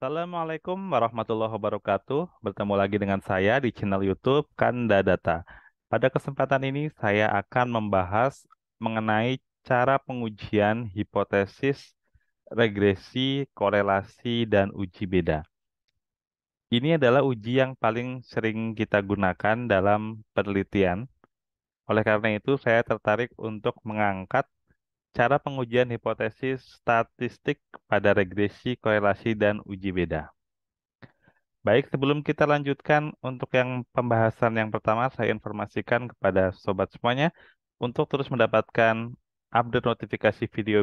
Assalamualaikum warahmatullahi wabarakatuh. Bertemu lagi dengan saya di channel YouTube Kanda Data. Pada kesempatan ini saya akan membahas mengenai cara pengujian hipotesis, regresi, korelasi, dan uji beda. Ini adalah uji yang paling sering kita gunakan dalam penelitian. Oleh karena itu, saya tertarik untuk mengangkat cara pengujian hipotesis statistik pada regresi, korelasi, dan uji beda. Baik, sebelum kita lanjutkan untuk yang pembahasan yang pertama, saya informasikan kepada sobat semuanya untuk terus mendapatkan update notifikasi video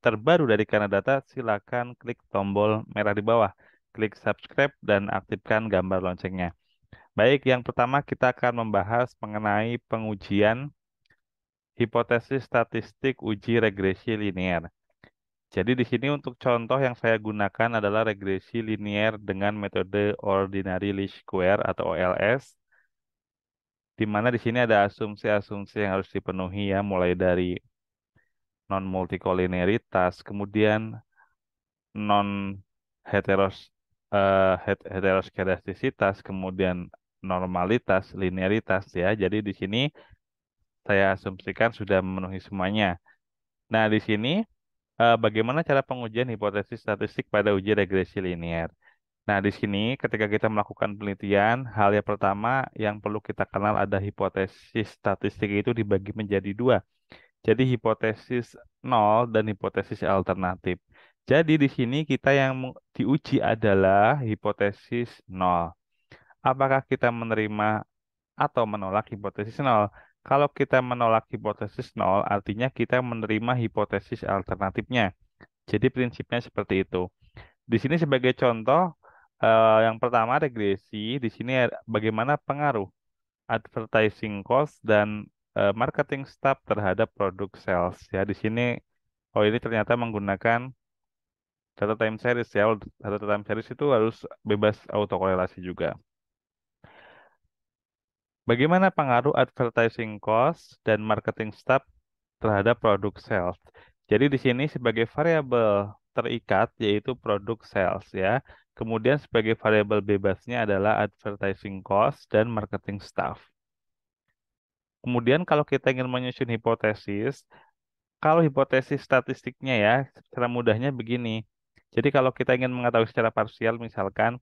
terbaru dari Kanadata, silakan klik tombol merah di bawah, klik subscribe dan aktifkan gambar loncengnya. Baik, yang pertama kita akan membahas mengenai pengujian hipotesis statistik uji regresi linear. Jadi di sini untuk contoh yang saya gunakan adalah regresi linier dengan metode ordinary least square atau OLS, di mana di sini ada asumsi-asumsi yang harus dipenuhi ya, mulai dari non multikolinearitas, kemudian non heteros heteroskedastisitas, kemudian normalitas, linearitas ya. Jadi di sini saya asumsikan sudah memenuhi semuanya. Nah, di sini bagaimana cara pengujian hipotesis statistik pada uji regresi linear? Nah, di sini ketika kita melakukan penelitian, hal yang pertama yang perlu kita kenal ada hipotesis statistik itu dibagi menjadi dua. Jadi hipotesis nol dan hipotesis alternatif. Jadi di sini kita yang diuji adalah hipotesis nol. Apakah kita menerima atau menolak hipotesis nol? Kalau kita menolak hipotesis nol, artinya kita menerima hipotesis alternatifnya. Jadi prinsipnya seperti itu. Di sini sebagai contoh, yang pertama regresi, di sini bagaimana pengaruh advertising cost dan marketing staff terhadap produk sales. Ya, di sini oh ini ternyata menggunakan data time series ya. Data time series itu harus bebas autokorelasi juga. Bagaimana pengaruh advertising cost dan marketing staff terhadap produk sales? Jadi di sini sebagai variabel terikat yaitu produk sales ya. Kemudian sebagai variabel bebasnya adalah advertising cost dan marketing staff. Kemudian kalau kita ingin menyusun hipotesis, kalau hipotesis statistiknya ya, secara mudahnya begini. Jadi kalau kita ingin mengetahui secara parsial misalkan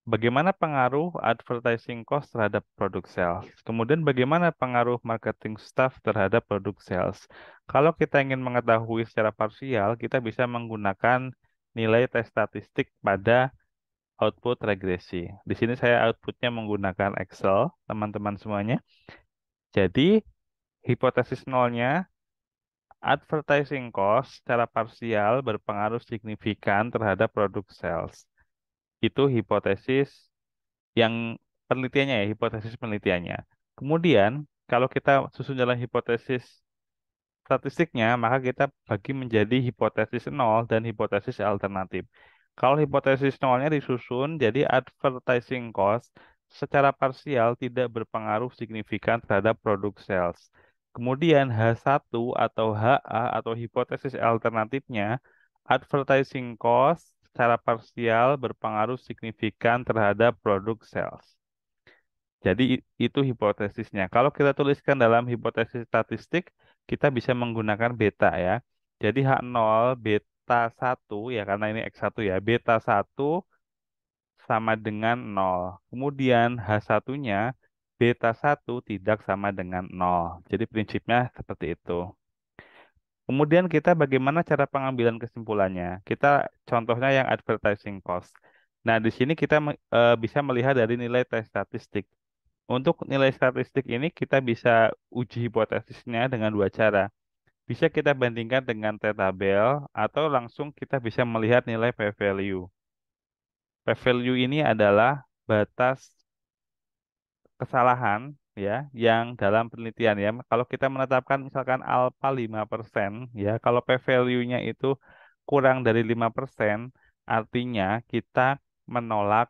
bagaimana pengaruh advertising cost terhadap produk sales? Kemudian bagaimana pengaruh marketing staff terhadap produk sales? Kalau kita ingin mengetahui secara parsial, kita bisa menggunakan nilai tes statistik pada output regresi. Di sini saya outputnya menggunakan Excel, teman-teman semuanya. Jadi, hipotesis nolnya, advertising cost secara parsial berpengaruh signifikan terhadap produk sales. Itu hipotesis yang penelitiannya ya, hipotesis penelitiannya. Kemudian, kalau kita susun jalan hipotesis statistiknya, maka kita bagi menjadi hipotesis nol dan hipotesis alternatif. Kalau hipotesis nolnya disusun, jadi advertising cost secara parsial tidak berpengaruh signifikan terhadap produk sales. Kemudian H1 atau HA atau hipotesis alternatifnya, advertising cost secara parsial berpengaruh signifikan terhadap produk sales. Jadi itu hipotesisnya. Kalau kita tuliskan dalam hipotesis statistik, kita bisa menggunakan beta ya. Jadi H0 beta 1 ya karena ini X1 ya. Beta 1 sama dengan 0. Kemudian H1-nya beta 1 tidak sama dengan 0. Jadi prinsipnya seperti itu. Kemudian kita bagaimana cara pengambilan kesimpulannya? Kita contohnya yang advertising cost. Nah, di sini kita bisa melihat dari nilai tes statistik. Untuk nilai statistik ini kita bisa uji hipotesisnya dengan dua cara. Bisa kita bandingkan dengan t-tabel atau langsung kita bisa melihat nilai p-value. P-value ini adalah batas kesalahan ya yang dalam penelitian ya. Kalau kita menetapkan misalkan alfa 5% ya, kalau p-value-nya itu kurang dari 5%, artinya kita menolak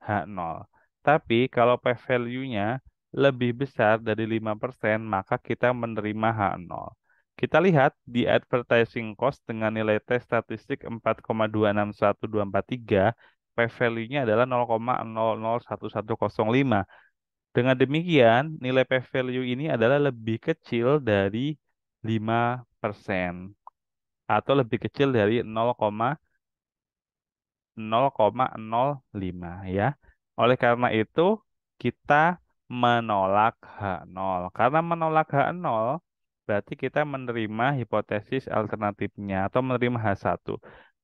H0. Tapi kalau p-value-nya lebih besar dari 5%, maka kita menerima H0. Kita lihat di advertising cost dengan nilai T statistik 4,261243, P-value-nya adalah 0,001105. Dengan demikian, nilai P-value ini adalah lebih kecil dari 5% atau lebih kecil dari 0,05 ya. Oleh karena itu, kita menolak H0. Karena menolak H0, berarti kita menerima hipotesis alternatifnya atau menerima H1.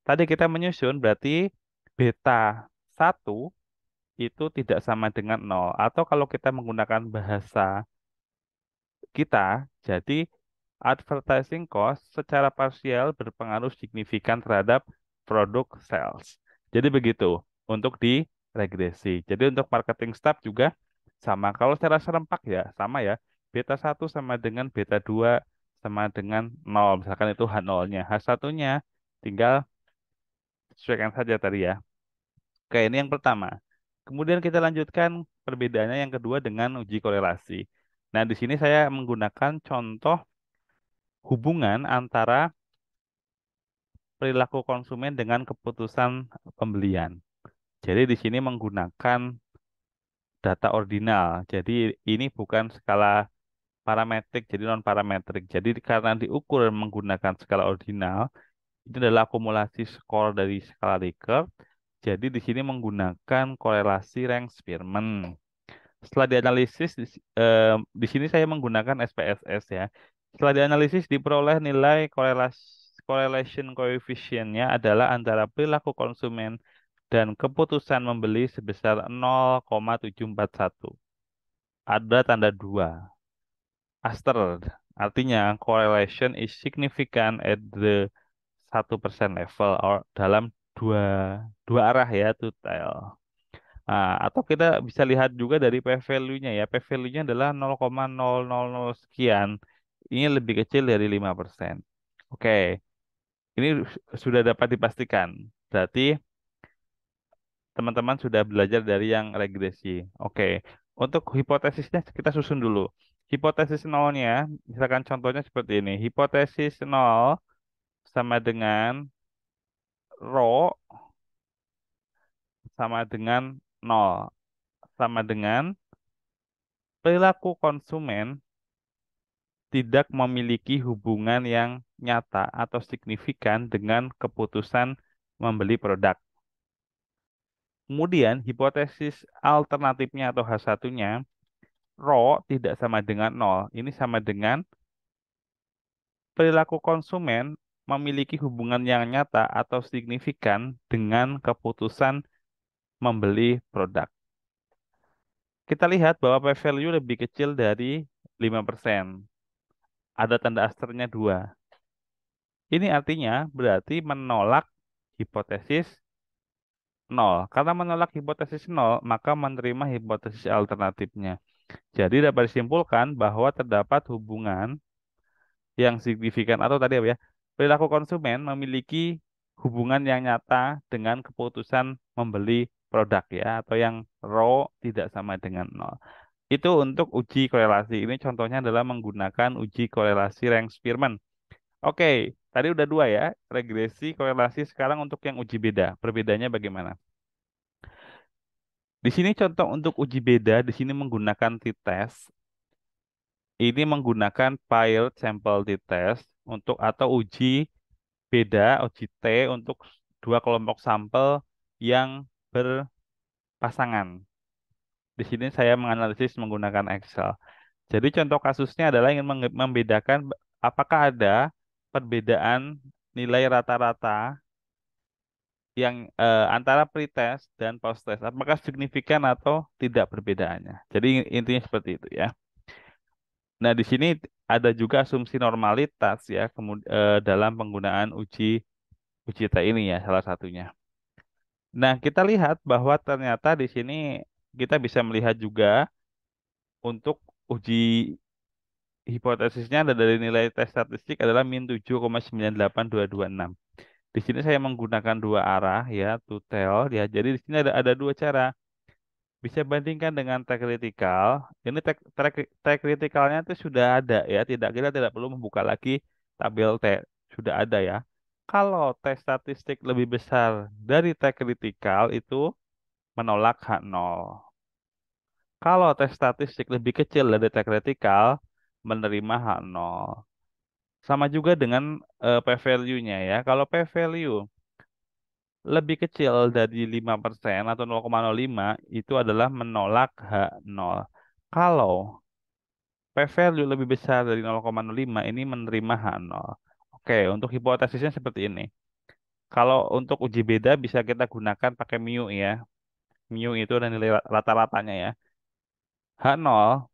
Tadi kita menyusun berarti beta 1 itu tidak sama dengan nol. Atau kalau kita menggunakan bahasa kita, jadi advertising cost secara parsial berpengaruh signifikan terhadap produk sales. Jadi begitu untuk di regresi. Jadi untuk marketing staff juga sama. Kalau secara serempak ya sama ya. Beta 1 sama dengan beta 2 sama dengan nol. Misalkan itu H0-nya. H1-nya tinggal sesuaikan saja tadi ya. Oke, ini yang pertama. Kemudian kita lanjutkan perbedaannya yang kedua dengan uji korelasi. Nah, di sini saya menggunakan contoh hubungan antara perilaku konsumen dengan keputusan pembelian. Jadi di sini menggunakan data ordinal. Jadi ini bukan skala parametrik, jadi non parametrik. Jadi karena diukur menggunakan skala ordinal, ini adalah akumulasi skor dari skala Likert. Jadi di sini menggunakan korelasi rank Spearman. Setelah dianalisis, di sini saya menggunakan SPSS ya. Setelah dianalisis, diperoleh nilai correlation coefficient-nya adalah antara perilaku konsumen dan keputusan membeli sebesar 0,741. Ada tanda 2. Aster, artinya correlation is significant at the 1% level or dalam dua, dua arah ya, two tail. Nah, atau kita bisa lihat juga dari P-value-nya ya. P-value-nya adalah 0,000 sekian. Ini lebih kecil dari 5%. Oke, ini sudah dapat dipastikan. Berarti teman-teman sudah belajar dari yang regresi. Oke, untuk hipotesisnya kita susun dulu. Hipotesis nolnya, misalkan contohnya seperti ini. Hipotesis nol sama dengan rho sama dengan nol. Sama dengan perilaku konsumen tidak memiliki hubungan yang nyata atau signifikan dengan keputusan membeli produk. Kemudian, hipotesis alternatifnya atau H1-nya, rho tidak sama dengan nol. Ini sama dengan perilaku konsumen memiliki hubungan yang nyata atau signifikan dengan keputusan membeli produk. Kita lihat bahwa P-value lebih kecil dari 5%. Ada tanda asternya 2. Ini artinya berarti menolak hipotesis nol. Karena menolak hipotesis nol, maka menerima hipotesis alternatifnya. Jadi dapat disimpulkan bahwa terdapat hubungan yang signifikan atau tadi apa ya, perilaku konsumen memiliki hubungan yang nyata dengan keputusan membeli produk ya, atau yang rho tidak sama dengan nol. Itu untuk uji korelasi. Ini contohnya adalah menggunakan uji korelasi rank Spearman. Oke, tadi udah 2 ya, regresi, korelasi. Sekarang untuk yang uji beda, perbedaannya bagaimana? Di sini contoh untuk uji beda, di sini menggunakan t-test. Ini menggunakan paired sample t-test untuk atau uji beda, uji T untuk dua kelompok sampel yang berpasangan. Di sini saya menganalisis menggunakan Excel. Jadi contoh kasusnya adalah ingin membedakan apakah ada perbedaan nilai rata-rata yang antara pretest dan posttest. Apakah signifikan atau tidak perbedaannya. Jadi intinya seperti itu ya. Nah, di sini ada juga asumsi normalitas ya dalam penggunaan uji T ini ya salah satunya. Nah, kita lihat bahwa ternyata di sini kita bisa melihat juga untuk uji hipotesisnya ada dari nilai tes statistik adalah min 7,982226. Di sini saya menggunakan dua arah ya, two tail ya. Jadi di sini ada dua cara. Bisa bandingkan dengan T kritikal. Ini T kritikalnya itu sudah ada ya, kita tidak perlu membuka lagi tabel T sudah ada ya. Kalau T statistik lebih besar dari T kritikal itu menolak H0. Kalau T statistik lebih kecil dari T kritikal menerima H0. Sama juga dengan p-value-nya ya. Kalau p-value lebih kecil dari 5% atau 0,05 itu adalah menolak H0. Kalau p-value lebih besar dari 0,05 ini menerima H0. Oke, untuk hipotesisnya seperti ini. Kalau untuk uji beda bisa kita gunakan pakai mu ya. Mu itu adalah nilai rata-ratanya ya. H0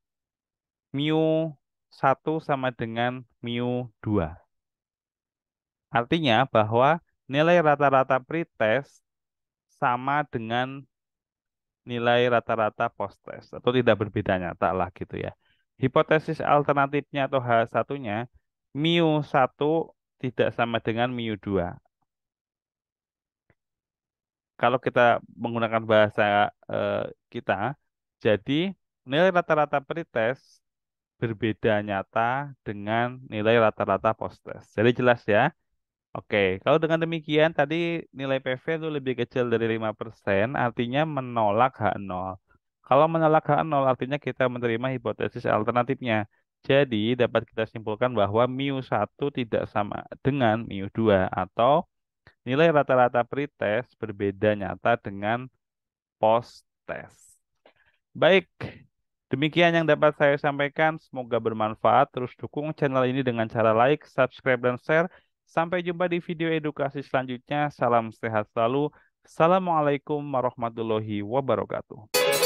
mu 1 sama dengan mu 2. Artinya bahwa nilai rata-rata pretest sama dengan nilai rata-rata post-test atau tidak berbeda nyata lah gitu ya. Hipotesis alternatifnya atau H1-nya mu 1 tidak sama dengan mu 2. Kalau kita menggunakan bahasa eh, kita, jadi nilai rata-rata pretest berbeda nyata dengan nilai rata-rata post-test. Jadi jelas ya. Oke, kalau dengan demikian tadi nilai PV itu lebih kecil dari 5%, artinya menolak H0. Kalau menolak H0 artinya kita menerima hipotesis alternatifnya. Jadi dapat kita simpulkan bahwa mu 1 tidak sama dengan mu 2 atau nilai rata-rata pretest berbeda nyata dengan post-test. Baik, demikian yang dapat saya sampaikan. Semoga bermanfaat. Terus dukung channel ini dengan cara like, subscribe, dan share. Sampai jumpa di video edukasi selanjutnya. Salam sehat selalu. Assalamualaikum warahmatullahi wabarakatuh.